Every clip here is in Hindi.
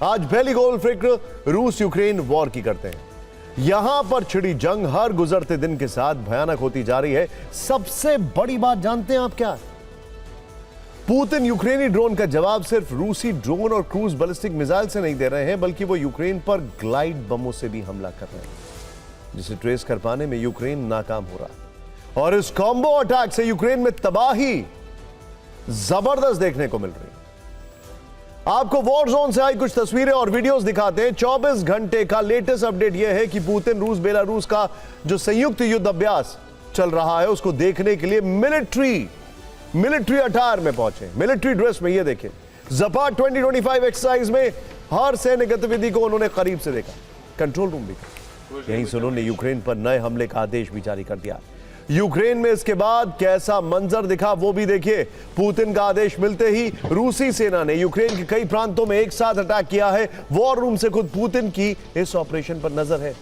आज पहली गोल फिक्र रूस यूक्रेन वॉर की करते हैं। यहां पर छिड़ी जंग हर गुजरते दिन के साथ भयानक होती जा रही है। सबसे बड़ी बात जानते हैं आप क्या है? पुतिन यूक्रेनी ड्रोन का जवाब सिर्फ रूसी ड्रोन और क्रूज बैलिस्टिक मिसाइल से नहीं दे रहे हैं, बल्कि वो यूक्रेन पर ग्लाइड बमों से भी हमला कर रहे हैं, जिसे ट्रेस कर पाने में यूक्रेन नाकाम हो रहा है। और इस कॉम्बो अटैक से यूक्रेन में तबाही जबरदस्त देखने को मिल रही है। आपको वॉर जोन से आई कुछ तस्वीरें और वीडियोस दिखाते हैं। 24 घंटे का लेटेस्ट अपडेट यह है कि पुतिन रूस बेलारूस का जो संयुक्त युद्ध अभ्यास चल रहा है उसको देखने के लिए मिलिट्री अटायर में पहुंचे, मिलिट्री ड्रेस में। ये देखें, ज़पाट 2025 एक्सरसाइज में हर सैन्य गतिविधि को उन्होंने करीब से देखा, कंट्रोल रूम भी। यहीं से उन्होंने यूक्रेन पर नए हमले का आदेश भी जारी कर दिया। यूक्रेन में इसके बाद कैसा मंजर दिखा वो भी देखिए। पुतिन का आदेश मिलते ही रूसी सेना ने यूक्रेन के कई प्रांतों में एक साथ अटैक किया है। वॉर रूम से खुद पुतिन की इस ऑपरेशन पर नजर है।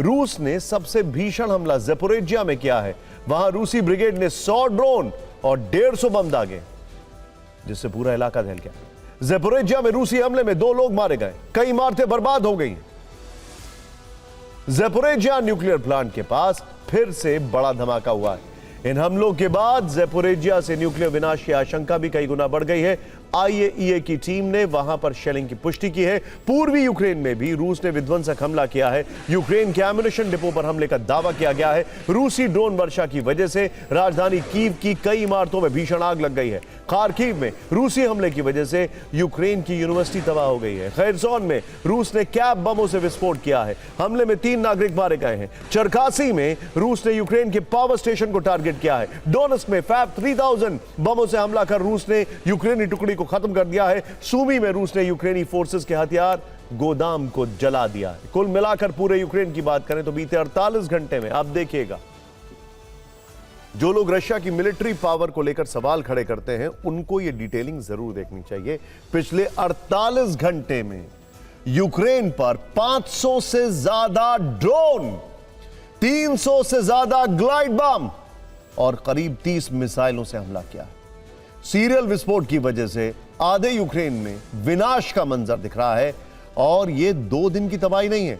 रूस ने सबसे भीषण हमला ज़पोरिज्जिया में किया है। वहां रूसी ब्रिगेड ने 100 ड्रोन और 150 बम दागे, जिससे पूरा इलाका दहल गया। ज़पोरिज्जिया में रूसी हमले में 2 लोग मारे गए, कई इमारतें बर्बाद हो गई। ज़पोरिज्जिया न्यूक्लियर प्लांट के पास फिर से बड़ा धमाका हुआ है। इन हमलों के बाद ज़पोरिज्जिया से न्यूक्लियर विनाश की आशंका भी कई गुना बढ़ गई है। IAEA की टीम ने वहां पर शेलिंग की पुष्टि की है। पूर्वी यूक्रेन में भी रूस ने विध्वंसक हमला किया है। यूक्रेन के एम्युनिशन डिपो पर हमले का दावा किया गया है। रूसी ड्रोन वर्षा की वजह से राजधानी कीव की कई इमारतों में भीषण आग लग गई है। खार्किव में रूसी हमले की वजह से यूक्रेन की यूनिवर्सिटी तबाह हो गई है। खैरसोन में रूस ने कैब बमों से विस्फोट किया है। हमले में 3 नागरिक मारे गए हैं। चरकासी में रूस ने यूक्रेन के पावर स्टेशन को टारगेट किया है। डोनेस्क में फैब 3000 बमों से हमला कर रूस ने यूक्रेनी टुकड़ी को खत्म कर दिया है। सूमी में रूस ने यूक्रेनी फोर्सेस के हथियार गोदाम को जला दिया है। कुल मिलाकर पूरे यूक्रेन की बात करें तो बीते 48 घंटे में आप देखिएगा, जो लोग रशिया की मिलिट्री पावर को लेकर सवाल खड़े करते हैं उनको यह डिटेलिंग जरूर देखनी चाहिए। पिछले 48 घंटे में यूक्रेन पर 500 से ज्यादा ड्रोन, 300 से ज्यादा ग्लाइड बम और करीब 30 मिसाइलों से हमला किया। सीरियल विस्फोट की वजह से आधे यूक्रेन में विनाश का मंजर दिख रहा है। और यह 2 दिन की तबाही नहीं है।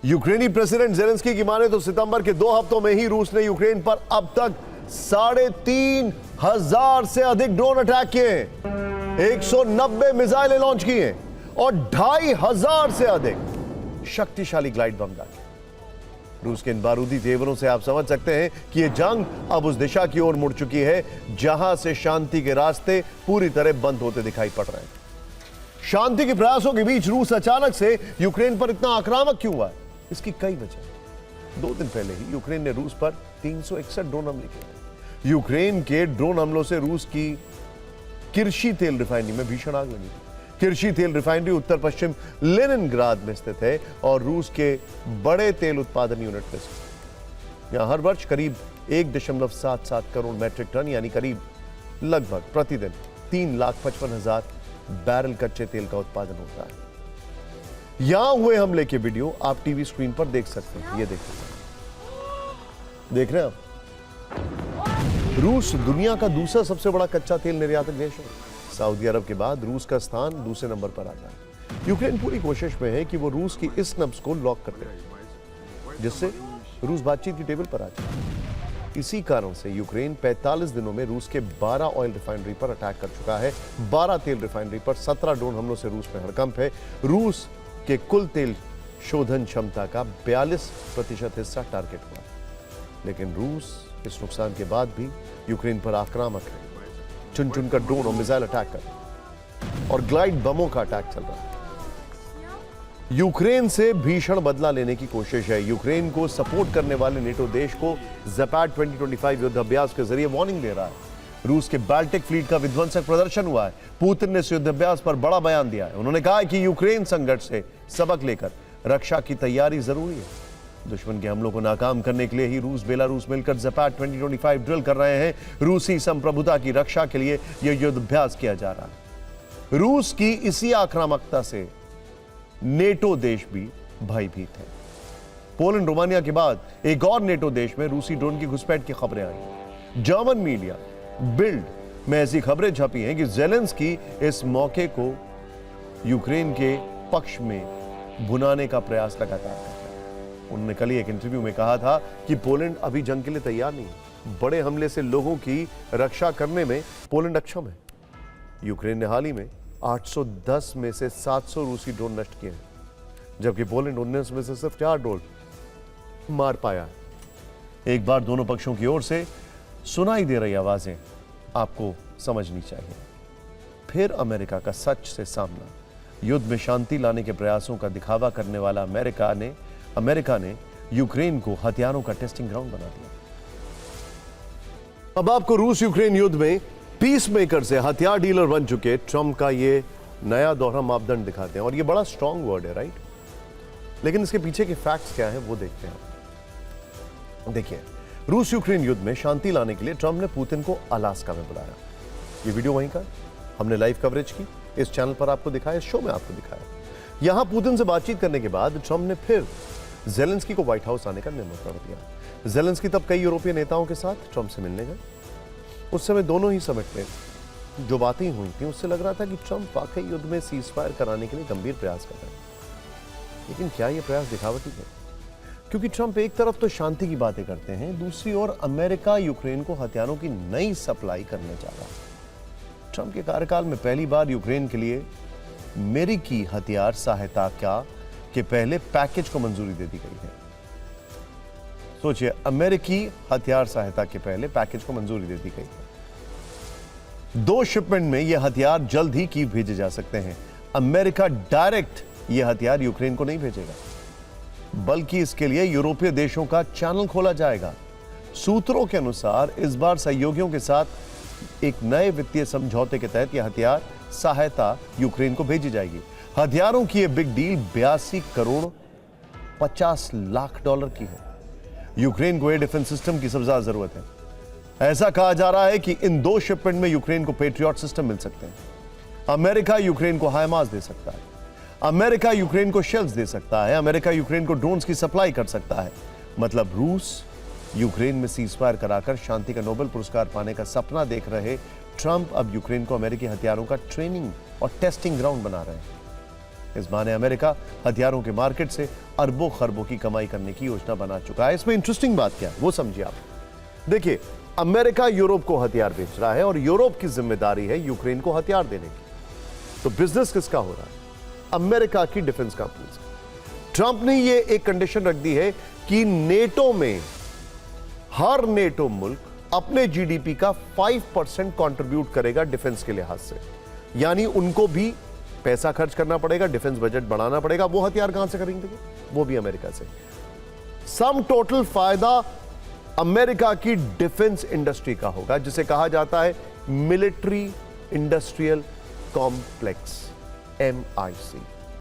यूक्रेनी प्रेसिडेंट ज़ेलेंस्की की माने तो सितंबर के 2 हफ्तों में ही रूस ने यूक्रेन पर अब तक 3500 से अधिक ड्रोन अटैक किए हैं, 190 मिसाइलें लॉन्च की हैं और 2500 से अधिक शक्तिशाली ग्लाइड बम दागे। रूस के इन बारूदी तेवरों से आप समझ सकते हैं कि यह जंग अब उस दिशा की ओर मुड़ चुकी है जहां से शांति के रास्ते पूरी तरह बंद होते दिखाई पड़ रहे हैं। शांति के प्रयासों के बीच रूस अचानक से यूक्रेन पर इतना आक्रामक क्यों हुआ है? इसकी कई वजह। 2 दिन पहले ही यूक्रेन ने रूस पर 361 ड्रोन हमले किए। यूक्रेन के ड्रोन हमलों से रूस की किर्शी तेल रिफाइनरी में भीषण आग लगी। किर्शी तेल रिफाइनरी उत्तर पश्चिम लेनिनग्राद में स्थित है और रूस के बड़े तेल उत्पादन यूनिट में स्थित। यहां हर वर्ष करीब 1.77 करोड़ मैट्रिक टन यानी करीब लगभग प्रतिदिन 3,55,000 बैरल कच्चे तेल का उत्पादन होता है। यहां हुए हमले के वीडियो आप टीवी स्क्रीन पर देख सकते हैं। ये देखिए, देख रहे हैं आप? रूस दुनिया का दूसरा सबसे बड़ा कच्चा तेल निर्यातक देश है। सऊदी अरब के बाद रूस का स्थान दूसरे नंबर पर आता है। यूक्रेन पूरी कोशिश में है कि वो रूस की इस नब्ज को लॉक कर दे, जिससे रूस बातचीत की टेबल पर आ जाए। इसी कारण से यूक्रेन 45 दिनों में रूस के 12 ऑयल रिफाइनरी पर अटैक कर चुका है। 12 तेल रिफाइनरी पर 17 ड्रोन हमलों से रूस में हड़कंप है। रूस के कुल तेल शोधन क्षमता का 42% हिस्सा टारगेट हुआ, लेकिन रूस इस नुकसान के बाद भी यूक्रेन पर आक्रामक है। चुन चुनकर ड्रोन और मिसाइल अटैक कर और ग्लाइड बमों का अटैक चल रहा है। यूक्रेन से भीषण बदला लेने की कोशिश है। यूक्रेन को सपोर्ट करने वाले नेटो देश को ज़पाट 2025 युद्ध अभ्यास के जरिए वार्निंग दे रहा है। रूस के बाल्टिक फ्लीट का विध्वंसक प्रदर्शन हुआ है। पुतिन ने इस युद्ध अभ्यास पर बड़ा बयान दिया है। उन्होंने कहा है कि यूक्रेन संघर्ष से सबक लेकर रक्षा की तैयारी जरूरी है। दुश्मन के हमलों को नाकाम करने के लिए ही रूस बेलारूस मिलकर ज़पाट 2025 ड्रिल कर रहे हैं। रूसी संप्रभुता की रक्षा के लिए यह युद्ध अभ्यास किया जा रहा है। रूस की इसी आक्रामकता से नेटो देश भी भयभीत है। पोलैंड रोमानिया के बाद एक और नेटो देश में रूसी ड्रोन की घुसपैठ की खबरें आई। जर्मन मीडिया बिल्ड में ऐसी खबरें छपी हैं कि ज़ेलेंस्की इस मौके को यूक्रेन के पक्ष में भुनाने का प्रयास लगातार करता है। उन्होंने कल ही एक इंटरव्यू में कहा था कि पोलैंड अभी जंग के लिए तैयार नहीं है। बड़े हमले से लोगों की रक्षा करने में पोलैंड अक्षम है। यूक्रेन ने हाल ही में 810 में से 700 रूसी ड्रोन नष्ट किए हैं, जबकि पोलैंड 19 में से सिर्फ 4 ड्रोन मार पाया। एक बार दोनों पक्षों की ओर से सुनाई दे रही आवाजें आपको समझनी चाहिए। फिर अमेरिका का सच से सामना, युद्ध में शांति लाने के प्रयासों का दिखावा करने वाला अमेरिका ने यूक्रेन को हथियारों का टेस्टिंग ग्राउंड बना दिया। अब आपको रूस यूक्रेन युद्ध में पीस मेकर से हथियार डीलर बन चुके ट्रंप का ये नया दोहरा मापदंड दिखाते हैं, और ये बड़ा स्ट्रॉन्ग वर्ड है, राइट? लेकिन इसके पीछे के फैक्ट्स क्या है वो देखते हैं। देखिए, रूस यूक्रेन युद्ध में शांति लाने के लिए ट्रंप ने पुतिन को अलास्का में बुलाया। ये वीडियो वहीं का हमने लाइव कवरेज की, इस चैनल पर आपको दिखाया, इस शो में आपको दिखाया। यहां पुतिन से बातचीत करने के बाद ट्रंप ने फिर जेलेंस्की को व्हाइट हाउस आने का निमंत्रण दिया। जेलेंस्की तब कई यूरोपीय नेताओं के साथ ट्रंप से मिलने गए। उस समय दोनों ही समिट में जो बातें हुई थी उससे लग रहा था कि ट्रंप वाकई युद्ध में सीज फायर कराने के लिए गंभीर प्रयास कर रहे हैं। लेकिन क्या यह प्रयास दिखावटी है? क्योंकि ट्रंप एक तरफ तो शांति की बातें करते हैं, दूसरी ओर अमेरिका यूक्रेन को हथियारों की नई सप्लाई करने जा रहा है। ट्रंप के कार्यकाल में पहली बार यूक्रेन के लिए अमेरिकी हथियार सहायता के पहले पैकेज को मंजूरी दे दी गई है। सोचिए, अमेरिकी हथियार सहायता के पहले पैकेज को मंजूरी दे दी गई है। 2 शिपमेंट में यह हथियार जल्द ही कीव भेजे जा सकते हैं। अमेरिका डायरेक्ट यह हथियार यूक्रेन को नहीं भेजेगा, बल्कि इसके लिए यूरोपीय देशों का चैनल खोला जाएगा। सूत्रों के अनुसार इस बार सहयोगियों के साथ एक नए वित्तीय समझौते के तहत यह हथियार सहायता यूक्रेन को भेजी जाएगी। हथियारों की यह big deal 82 crore 50 lakh dollar की है। यूक्रेन को एयर डिफेंस सिस्टम की सबसे ज्यादा जरूरत है। ऐसा कहा जा रहा है कि इन 2 शिपमेंट में यूक्रेन को पेट्रियट सिस्टम मिल सकते हैं। अमेरिका यूक्रेन को हाइमार्स दे सकता है, अमेरिका यूक्रेन को शेल्स दे सकता है, अमेरिका यूक्रेन को ड्रोन्स की सप्लाई कर सकता है। मतलब रूस यूक्रेन में सीजफायर कराकर शांति का नोबेल पुरस्कार पाने का सपना देख रहे ट्रंप अब यूक्रेन को अमेरिकी हथियारों का ट्रेनिंग और टेस्टिंग ग्राउंड बना रहे हैं। इस बहाने अमेरिका हथियारों के मार्केट से अरबों खरबों की कमाई करने की योजना बना चुका है। इसमें इंटरेस्टिंग बात क्या है वो समझिए आप। देखिए, अमेरिका यूरोप को हथियार बेच रहा है और यूरोप की जिम्मेदारी है यूक्रेन को हथियार देने की। तो बिजनेस किसका हो रहा है? अमेरिका की डिफेंस कंपनीज। ट्रंप ने यह एक कंडीशन रख दी है कि नेटो में हर नेटो मुल्क अपने जीडीपी का 5% कंट्रीब्यूट करेगा डिफेंस के लिहाज से। यानी उनको भी पैसा खर्च करना पड़ेगा, डिफेंस बजट बढ़ाना पड़ेगा। वो हथियार कहां से खरीदेंगे? वो भी अमेरिका से। सम टोटल फायदा अमेरिका की डिफेंस इंडस्ट्री का होगा, जिसे कहा जाता है मिलिट्री इंडस्ट्रियल कॉम्प्लेक्स, MIC।